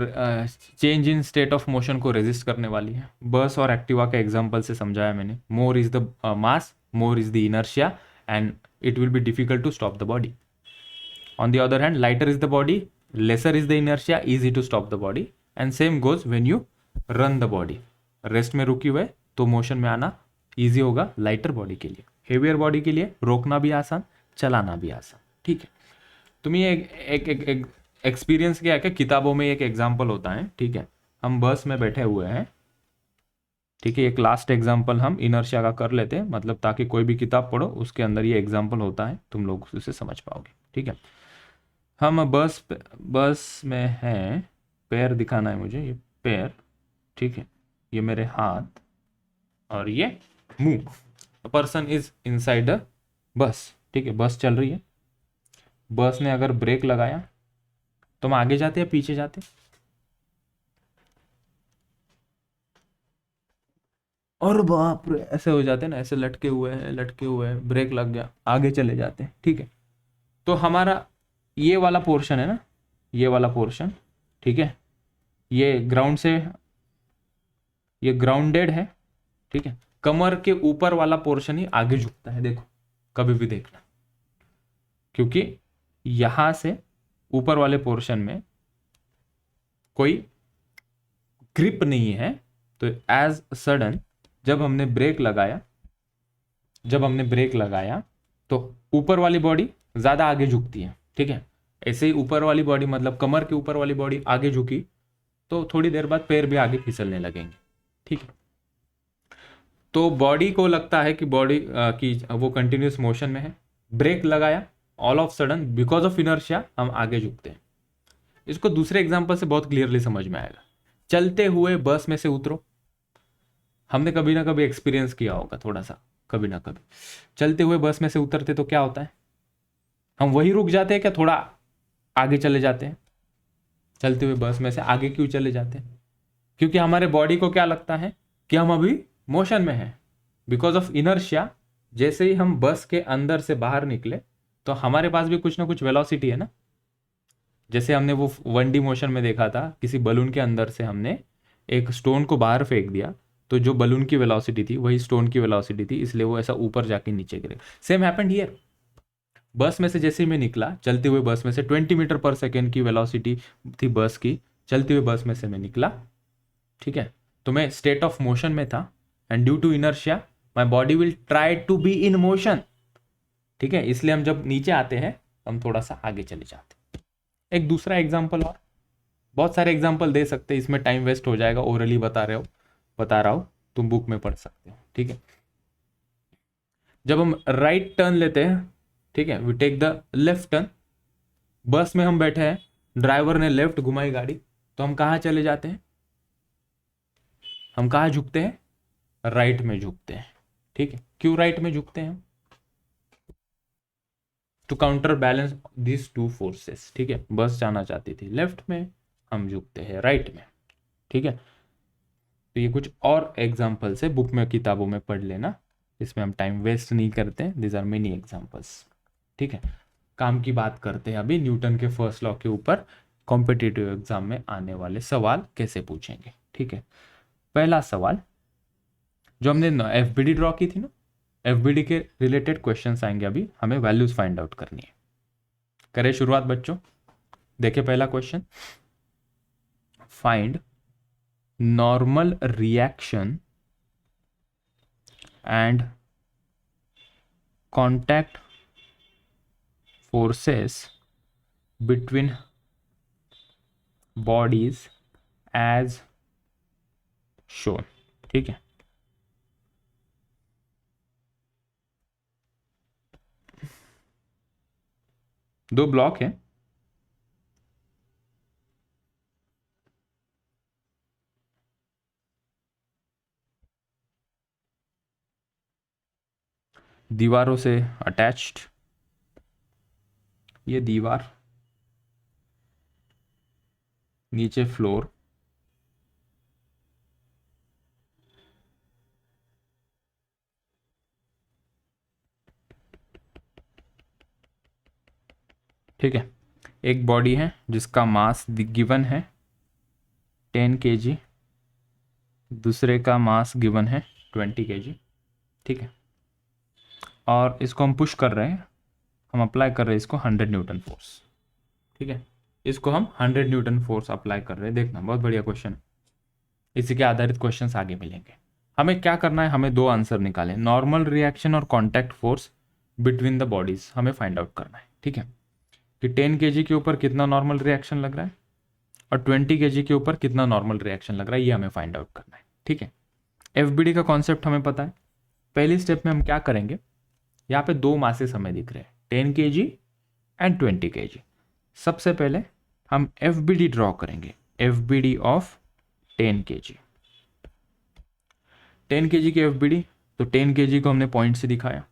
change in state of motion को रेजिस्ट करने वाली है। बस और एक्टिवा के एग्जांपल से समझाया मैंने। More is the mass, more is the inertia and it will be difficult to stop the body. On the other hand, lighter is the body, lesser is the inertia, easy to stop the body. And same goes when you run the body. Rest में रुकी हुए तो मोशन में आना ईजी होगा लाइटर बॉडी के लिए, हेवियर बॉडी के लिए रोकना भी आसान, चलाना भी आसान, ठीक है। तुम्हें एक एक्सपीरियंस क्या है कि किताबों में एक एग्जाम्पल होता है, ठीक है। हम बस में बैठे हुए हैं, ठीक है। एक लास्ट एग्जाम्पल हम इनर्शिया का कर लेते हैं, मतलब ताकि कोई भी किताब पढ़ो उसके अंदर ये एग्जाम्पल होता है, तुम लोग उसे समझ पाओगे, ठीक है। हम बस में हैं, पैर दिखाना है मुझे, ये पैर, ठीक है, ये मेरे हाथ और ये मुंह। Person is inside the bus, ठीक है। बस चल रही है, बस ने अगर ब्रेक लगाया तो हम आगे जाते हैं पीछे जाते, और बाप रे ऐसे हो जाते हैं ना, ऐसे लटके हुए हैं, ब्रेक लग गया, आगे चले जाते हैं, ठीक है। तो हमारा ये वाला पोर्शन है ना, ये वाला पोर्शन, ठीक है, ये ग्राउंड से, ये ग्राउंडेड है, ठीक है। कमर के ऊपर वाला पोर्शन ही आगे झुकता है, देखो कभी भी देखना, क्योंकि यहां से ऊपर वाले पोर्शन में कोई ग्रिप नहीं है। तो एज सडन जब हमने ब्रेक लगाया तो ऊपर वाली बॉडी ज्यादा आगे झुकती है, ठीक है। ऐसे ही ऊपर वाली बॉडी, मतलब कमर के ऊपर वाली बॉडी आगे झुकी तो थोड़ी देर बाद पैर भी आगे फिसलने लगेंगे, ठीक है। तो बॉडी को लगता है कि बॉडी की वो कंटिन्यूस मोशन में है, ब्रेक लगाया, all of sudden because of inertia हम आगे झुकते हैं। इसको दूसरे एग्जांपल से बहुत क्लियरली समझ में आएगा। चलते हुए बस में से उतरो। हमने कभी ना कभी एक्सपीरियंस किया होगा थोड़ा सा, कभी ना कभी। चलते हुए बस में से उतरते तो क्या होता है, हम वही रुक जाते हैं क्या, थोड़ा आगे चले जाते हैं? चलते हुए बस में से आगे क्यों चले जाते हैं? क्योंकि हमारे बॉडी को क्या लगता है कि हम अभी मोशन में हैं, बिकॉज ऑफ इनर्शिया। जैसे ही हम बस के अंदर से बाहर निकले तो हमारे पास भी कुछ ना कुछ वेलोसिटी है ना। जैसे हमने वो 1D मोशन में देखा था, किसी बलून के अंदर से हमने एक स्टोन को बाहर फेंक दिया, तो जो बलून की वेलोसिटी थी वही स्टोन की वेलोसिटी थी, इसलिए वो ऐसा ऊपर जाके नीचे गिरे। Same happened here. बस में से जैसे ही मैं निकला, चलते हुए बस में से 20 मीटर पर सेकेंड की वेलोसिटी थी बस की, चलते हुए बस में से मैं निकला, ठीक है। तो मैं स्टेट ऑफ मोशन में था, and due to inertia my body will try to be in motion, ठीक है। इसलिए हम जब नीचे आते हैं हम थोड़ा सा आगे चले जाते हैं। एक दूसरा एग्जाम्पल, और बहुत सारे एग्जाम्पल दे सकते हैं, इसमें टाइम वेस्ट हो जाएगा, ओरली बता रहा हो, तुम बुक में पढ़ सकते हो, ठीक है। जब हम राइट टर्न लेते हैं, ठीक है, we take the left turn. Bus में हम बैठे हैं, ड्राइवर ने लेफ्ट घुमाई गाड़ी, तो हम कहाँ चले जाते हैं, हम कहाँ झुकते हैं, राइट में झुकते हैं, ठीक है। क्यों राइट में झुकते हैं हम? To counter balance this two forces, ठीक है। बस जाना चाहती थी लेफ्ट में, हम झुकते हैं राइट में, ठीक है। तो ये कुछ और एग्जाम्पल्स है, बुक में किताबों में पढ़ लेना, इसमें हम टाइम वेस्ट नहीं करते, दिस आर मेनी एग्जाम्पल्स, ठीक है। काम की बात करते हैं अभी, न्यूटन के फर्स्ट लॉ के ऊपर कॉम्पिटिटिव एग्जाम में आने वाले सवाल कैसे पूछेंगे, ठीक है। पहला सवाल, जो हमने एफबीडी ड्रॉ की थी ना, एफबीडी के रिलेटेड क्वेश्चंस आएंगे अभी, हमें वैल्यूज फाइंड आउट करनी है। करें शुरुआत बच्चों। देखिए पहला question, find normal reaction and contact forces between bodies as shown, ठीक है। दो ब्लॉक है, दीवारों से अटैच्ड, ये दीवार, नीचे फ्लोर, ठीक है। एक बॉडी है जिसका मास गिवन है 10 kg, दूसरे का मास गिवन है 20 kg, ठीक है। और इसको हम पुश कर रहे हैं, हम अप्लाई कर रहे हैं इसको 100 न्यूटन फोर्स, ठीक है। इसको हम 100 न्यूटन फोर्स अप्लाई कर रहे हैं। देखना बहुत बढ़िया क्वेश्चन है, इसी के आधारित क्वेश्चंस आगे मिलेंगे। हमें क्या करना है, हमें दो आंसर निकालें, नॉर्मल रिएक्शन और contact force between the bodies हमें फाइंड आउट करना है, ठीक है। कि 10 kg के ऊपर कितना नॉर्मल रिएक्शन लग रहा है और 20 kg के ऊपर कितना नॉर्मल रिएक्शन लग रहा है, ये हमें फाइंड आउट करना है, ठीक है। एफबीडी का कॉन्सेप्ट हमें पता है। पहली स्टेप में हम क्या करेंगे, यहाँ पे दो मासेस हमें दिख रहे हैं, 10 kg एंड 20 kg। सबसे पहले हम एफबीडी ड्रॉ करेंगे, एफबीडी ऑफ 10 kg। 10 kg की एफबीडी, तो 10 kg को हमने पॉइंट से दिखाया,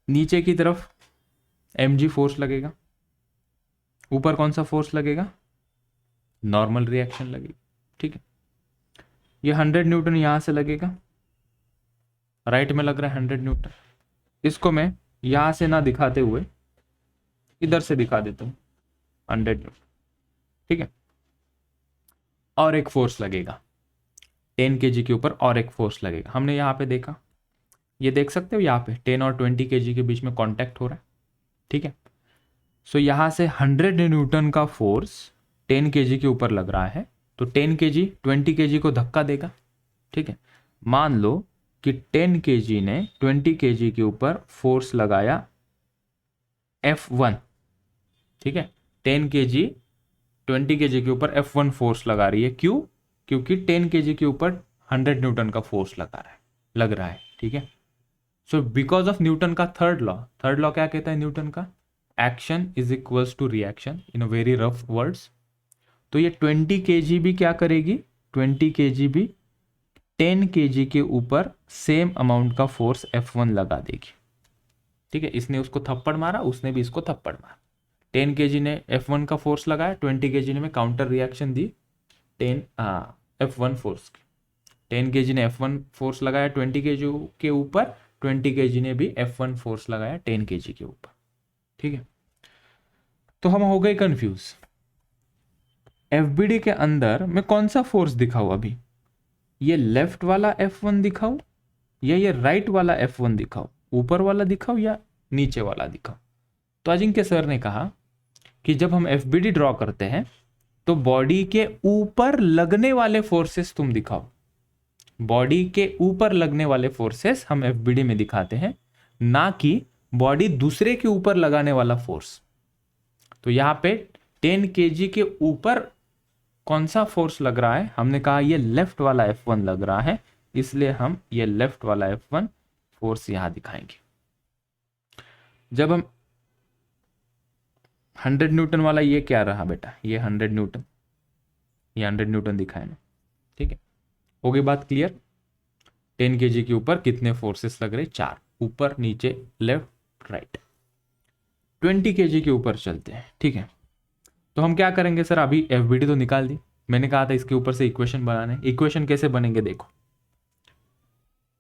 नीचे की तरफ mg फोर्स लगेगा, ऊपर कौन सा फोर्स लगेगा, नॉर्मल रिएक्शन लगेगी, ठीक है। ये 100 न्यूटन यहां से लगेगा, राइट में लग रहा है 100 न्यूटन। इसको मैं यहां से ना दिखाते हुए इधर से दिखा देता हूं, 100 न्यूटन, ठीक है। और एक फोर्स लगेगा 10 kg के ऊपर, और एक फोर्स लगेगा, हमने यहाँ पे देखा, ये देख सकते हो यहाँ पे 10 और 20 kg के बीच में कांटेक्ट हो रहा है, ठीक है। सो यहाँ से 100 न्यूटन का फोर्स 10 kg के ऊपर लग रहा है, तो 10 kg 20 kg को धक्का देगा, ठीक है। मान लो कि 10 kg ने 20 kg के ऊपर फोर्स लगाया F1, ठीक है। 10 kg 20 kg के ऊपर F1 फोर्स लगा रही है, क्यों? क्योंकि 10 kg के ऊपर 100 न्यूटन का फोर्स लग रहा है, ठीक है। सो बिकॉज ऑफ न्यूटन का थर्ड लॉ क्या कहता है न्यूटन का, action is equals to reaction, in a very rough words. तो ये 20 kg भी क्या करेगी, 20 kg भी 10 kg के ऊपर सेम अमाउंट का फोर्स F1 लगा देगी। ठीक है, इसने उसको थप्पड़ मारा, उसने भी इसको थप्पड़ मारा। 10 kg ने F1 का फोर्स लगाया, 20 kg ने में काउंटर रिएक्शन दी 10 F1 फोर्स की। 10 kg ने F1 फोर्स लगाया 20 kg के ऊपर, 20 kg ने भी F1 फोर्स लगाया 10 kg के ऊपर। ठीक है, तो हम हो गए कंफ्यूज। FBD के अंदर मैं कौन सा फोर्स दिखाऊं अभी, ये लेफ्ट वाला F1 दिखाऊं या ये राइट वाला F1 दिखाऊं, ऊपर वाला दिखाऊं या नीचे वाला दिखाऊं? तो अजिंक्य सर ने कहा कि जब हम FBD ड्रॉ करते हैं तो बॉडी के ऊपर लगने वाले फोर्सेस तुम दिखाओ। बॉडी के ऊपर लगने वाले फोर्सेस हम FBD में दिखाते हैं, ना कि बॉडी दूसरे के ऊपर लगाने वाला फोर्स। तो यहां पे 10 kg के ऊपर कौन सा फोर्स लग रहा है, हमने कहा ये लेफ्ट वाला F1 लग रहा है, इसलिए हम ये लेफ्ट वाला F1 फोर्स यहां दिखाएंगे। जब हम 100 न्यूटन वाला, ये क्या रहा बेटा, ये 100 न्यूटन, ये 100 न्यूटन दिखाए ना। ठीक है, हो गई बात क्लियर। 10 kg के ऊपर कितने फोर्सेस लग रहे, 4, ऊपर नीचे लेफ्ट राइट। 20 kg के ऊपर चलते हैं। ठीक है, तो हम क्या करेंगे सर, अभी FBD तो निकाल दी, मैंने कहा था इसके ऊपर से इक्वेशन बनाने। इक्वेशन कैसे बनेंगे देखो,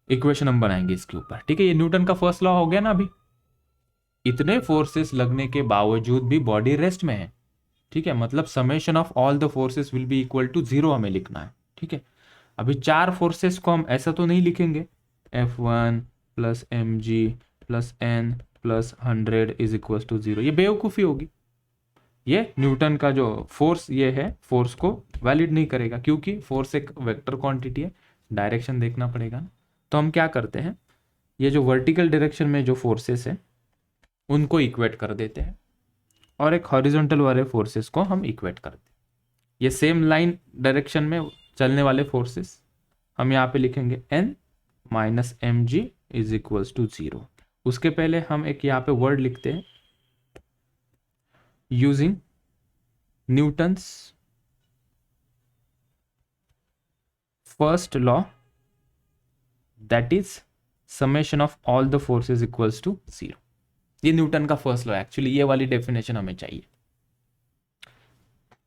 इक्वेशन हम बनाएंगे इसके ऊपर। ठीक है, ये न्यूटन का फर्स्ट लॉ हो गया ना। अभी इतने फोर्सेस लगने के बावजूद भी बॉडी रेस्ट में है। ठीक है, मतलब summation of all the forces will be equal to 0 हमें लिखना है। ठीक है, अभी 4 फोर्सेस को हम ऐसा तो नहीं लिखेंगे, F1 plus mg plus n plus 100 is equal to 0, ये बेवकूफ़ी होगी। ये न्यूटन का जो फोर्स ये है, फोर्स को वैलिड नहीं करेगा, क्योंकि फोर्स एक वेक्टर क्वांटिटी है, डायरेक्शन देखना पड़ेगा ना। तो हम क्या करते हैं, ये जो वर्टिकल डायरेक्शन में जो फोर्सेस है उनको इक्वेट कर देते हैं, और एक हॉरिजॉन्टल वाले फोर्सेस को हम इक्वेट करते हैं। ये सेम लाइन डायरेक्शन में चलने वाले फोर्सेस हम यहाँ पे लिखेंगे n minus mg is equals to 0। उसके पहले हम एक यहाँ पे वर्ड लिखते हैं, using Newton's first law that is summation of all the forces equals to 0। ये न्यूटन का फर्स्ट लॉ, एक्चुअली ये वाली डेफिनेशन हमें चाहिए।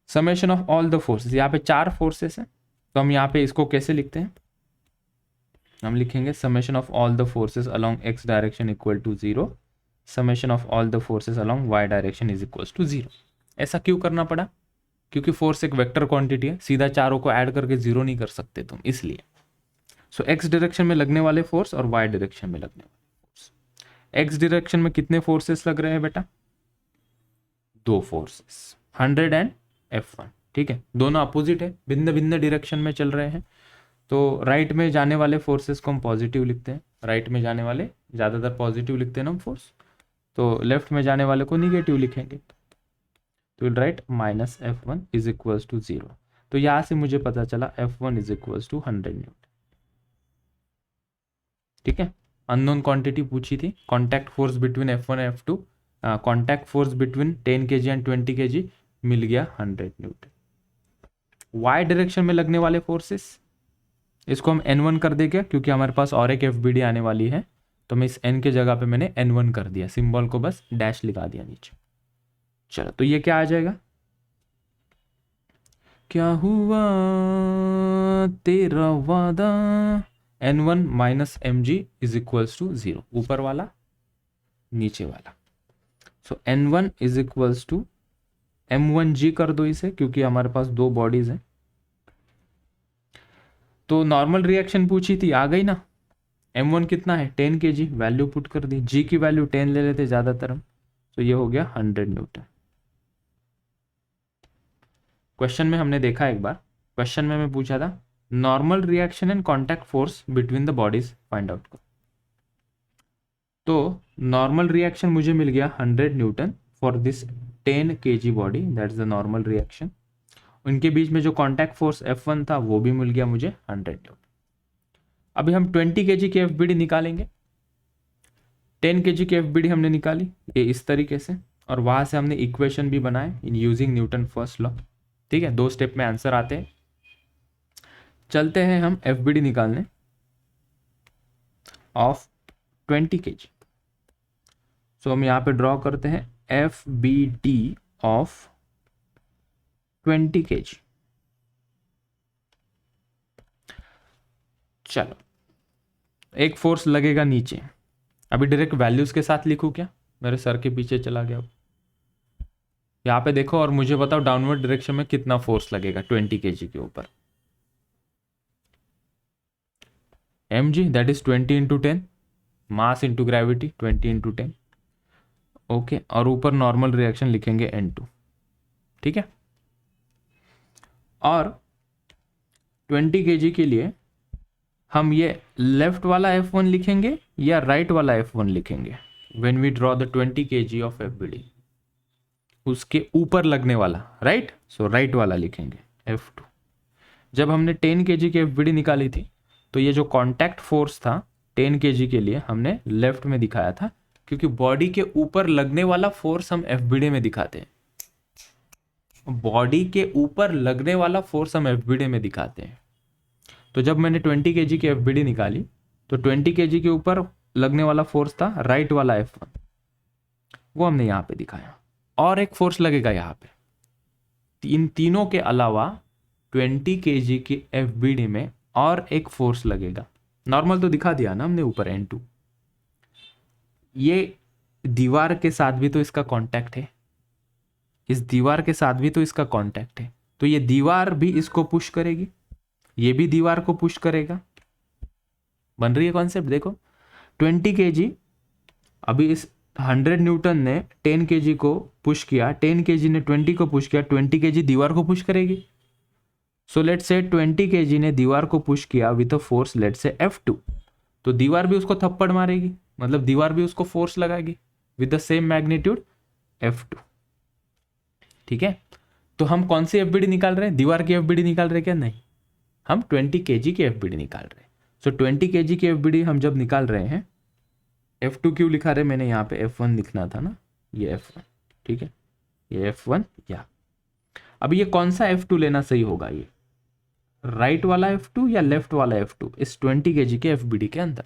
Summation of all the forces, यहाँ पे 4 फोर्सेस हैं, तो हम यहाँ पे इसको कैसे लिखते हैं, हम लिखेंगे summation of all the forces along x direction equal to 0, summation of all the forces along y direction is equal to 0। ऐसा क्यों करना पड़ा, क्योंकि फोर्स एक वेक्टर क्वांटिटी है, सीधा चारों को ऐड करके 0 नहीं कर सकते तुम, इसलिए। सो x डायरेक्शन में लगने वाले फोर्स और y डायरेक्शन में लगने वाले फोर्स। x डायरेक्शन में कितने फोर्सेस लग रहे हैं बेटा, 2 फोर्सेस, 100 एंड F1। ठीक है, दोनों अपोजिट है, भिन्न भिन्न डायरेक्शन में चल रहे हैं। तो राइट में जाने वाले फोर्सेस को हम पॉजिटिव लिखते हैं, राइट में जाने वाले ज़्यादातर पॉजिटिव लिखते हैं ना हम फोर्स, तो लेफ्ट में जाने वाले को निगेटिव लिखेंगे। तो will write minus F1 is equals to 0। तो यहाँ से मुझे पता चला F1 is equals to 100 Newton. ठीक है, अननोन क्वांटिटी पूछी थी, कॉन्टैक्ट फोर्स बिटवीन F1 और F2, contact force between 10 kg and 20 kg, मिल गया 100 न्यूटन। y डायरेक्शन में लगने वाले फोर्सेस, इसको हम n1 कर देंगे, क्योंकि हमारे पास और एक FBD आने वाली है, तो मैं इस n के जगह पे मैंने n1 कर दिया, सिंबल को बस डैश लगा दिया नीचे। चलो, तो ये क्या आ जाएगा, क्या हुआ तेरा वादा, n1 minus mg is equals to 0, ऊपर वाला नीचे वाला। सो n1 is equals to m1g कर दो इसे, क्योंकि हमारे पास 2 बॉडीज हैं। तो नॉर्मल रिएक्शन पूछी थी, आ गई ना। m1 कितना है, 10 kg, वैल्यू पुट कर दी, g की वैल्यू 10 ले लेते ज़्यादातर हम, तो ये हो गया 100 न्यूटन। क्वेश्चन में हमने देखा एक बार, क्वेश्चन में मैं पूछा था normal reaction and contact force between the bodies find out करो। तो नॉर्मल रिएक्शन मुझे मिल गया 100 Newton for this 10 kg body, that's the normal reaction. उनके बीच में जो कॉन्टैक्ट फोर्स F1 था वो भी मिल गया मुझे 100 न्यूटन। अभी हम 20 kg की FBD निकालेंगे। 10 kg की FBD हमने निकाली ये इस तरीके से, और वहाँ से हमने इक्वेशन भी बनाए in using Newton first law. ठीक है, 2 स्टेप में आंसर आते हैं। चलते हैं हम FBD निकालने ऑफ 20 kg। सो हम यहाँ पे ड्रॉ करते हैं FBD ऑफ 20 kg। चलो, एक फोर्स लगेगा नीचे। अभी डायरेक्ट वैल्यूज के साथ लिखूं क्या? मेरे सर के पीछे चला गया। यहाँ पे देखो और मुझे बताओ डाउनवर्ड डायरेक्शन में कितना फोर्स लगेगा 20 kg के ऊपर। mg that is 20 into 10, mass into gravity 20 into 10। Okay, और ऊपर नॉर्मल रिएक्शन लिखेंगे N2। ठीक है, और 20 kg के लिए हम ये लेफ्ट वाला F1 लिखेंगे या राइट वाला F1 लिखेंगे? When we draw the 20 kg of FBD, उसके ऊपर लगने वाला, राइट? सो राइट वाला लिखेंगे F2। जब हमने 10 kg की FBD निकाली थी तो ये जो कांटेक्ट फोर्स था 10 kg के लिए हमने लेफ्ट में दिखाया था, क्योंकि बॉडी के ऊपर लगने वाला फोर्स हम FBD में दिखाते हैं। बॉडी के ऊपर लगने वाला फोर्स हम FBD में दिखाते हैं। तो जब मैंने 20 kg की FBD निकाली तो 20 kg के ऊपर लगने वाला फोर्स था राइट वाला F1, वो हमने यहाँ पे दिखाया। और एक फोर्स लगेगा यहाँ पे। इन तीनों के अलावा 20 kg की FBD में और एक फोर्स लगेगा। नॉर्मल तो दिखा दिया ना हमने ऊपर N2। ये दीवार के साथ भी तो इसका कांटेक्ट है, इस दीवार के साथ भी तो इसका कांटेक्ट है, तो ये दीवार भी इसको पुश करेगी, ये भी दीवार को पुश करेगा। बन रही है कॉन्सेप्ट? देखो 20 kg, अभी इस 100 न्यूटन ने 10 kg को पुश किया, 10 kg ने 20 को पुश किया, 20 kg दीवार को पुश करेगी। सो लेट्स से 20 kg ने दीवार को पुश किया with a force let's say F2, तो दीवार भी उसको थप्पड़ मारेगी, मतलब दीवार भी उसको फोर्स लगाएगी with the same magnitude F2। ठीक है, तो हम कौन सी FBD निकाल रहे हैं? दीवार की FBD निकाल रहे हैं क्या? नहीं, हम 20 kg की FBD निकाल रहे हैं। सो 20 kg की FBD हम जब निकाल रहे हैं, F2 क्यों लिखा रहे? मैंने यहाँ पे F1 लिखना था ना, ये F1। ठीक है, ये F1 या अब ये कौन सा F2 लेना सही होगा? ये राइट वाला F2 या लेफ्ट वाला F2? इस 20 kg के FBD के अंदर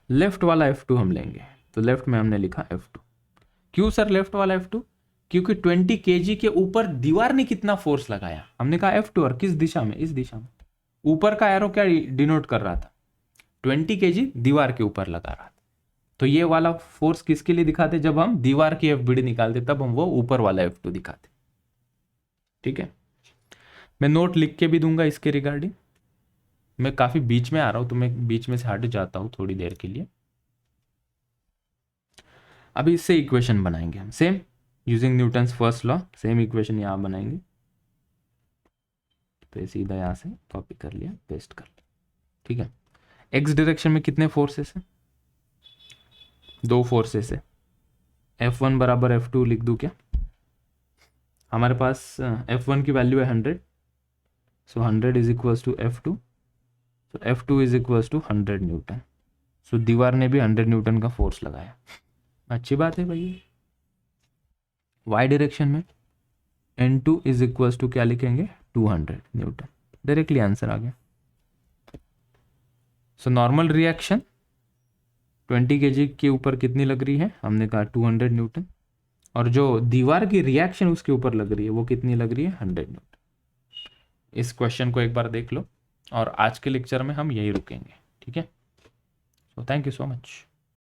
लेफ्ट वाला F2 हम लेंगे। तो लेफ्ट में हमने लिखा F2। क्यों सर लेफ्ट वाला F2? क्योंकि 20 kg के ऊपर दीवार ने कितना फोर्स लगाया? हमने कहा F2, और किस दिशा में? इस दिशा में। ऊपर का एरो क्या डिनोट कर रहा था? 20 kg दीवार के ऊपर लगा रहा था। तो ये वाला फोर्स किसके लिए दिखाते? जब हम दीवार की FBD निकालते तब हम वो ऊपर वाला F2 दिखाते। ठीक है, मैं नोट लिख के भी दूंगा इसके रिगार्डिंग। मैं काफी बीच में आ रहा हूं तो मैं बीच में से हट जाता हूं थोड़ी देर के लिए। अभी इससे इक्वेशन बनाएंगे हम same, using Newton's first law. Same equation यहां बनाएंगे, तो सीधा यहां से कॉपी कर लिया, पेस्ट कर लिया। ठीक है, एक्स डायरेक्शन में कितने फोर्सेस हैं? 2 फोर्सेस है। F1 बराबर F2 लिख दूं क्या? हमारे पास F1 की वैल्यू है 100, so 100 is equals to F2, so F2 is equals to 100 newton. So दीवार ने भी 100 न्यूटन का फोर्स लगाया। अच्छी बात है भाई। y डायरेक्शन में N2 इज इक्वल्स टू क्या लिखेंगे? 200 न्यूटन। डायरेक्टली आंसर आ गया। सो नॉर्मल रिएक्शन 20 kg के ऊपर कितनी लग रही है? हमने कहा 200 न्यूटन, और जो दीवार की रिएक्शन उसके ऊपर लग रही है वो कितनी लग रही है? 100 न्यूटन। इस क्वेश्चन को एक बार देख लो, और आज के लेक्चर में हम यही रुकेंगे। ठीक है, so thank you so much.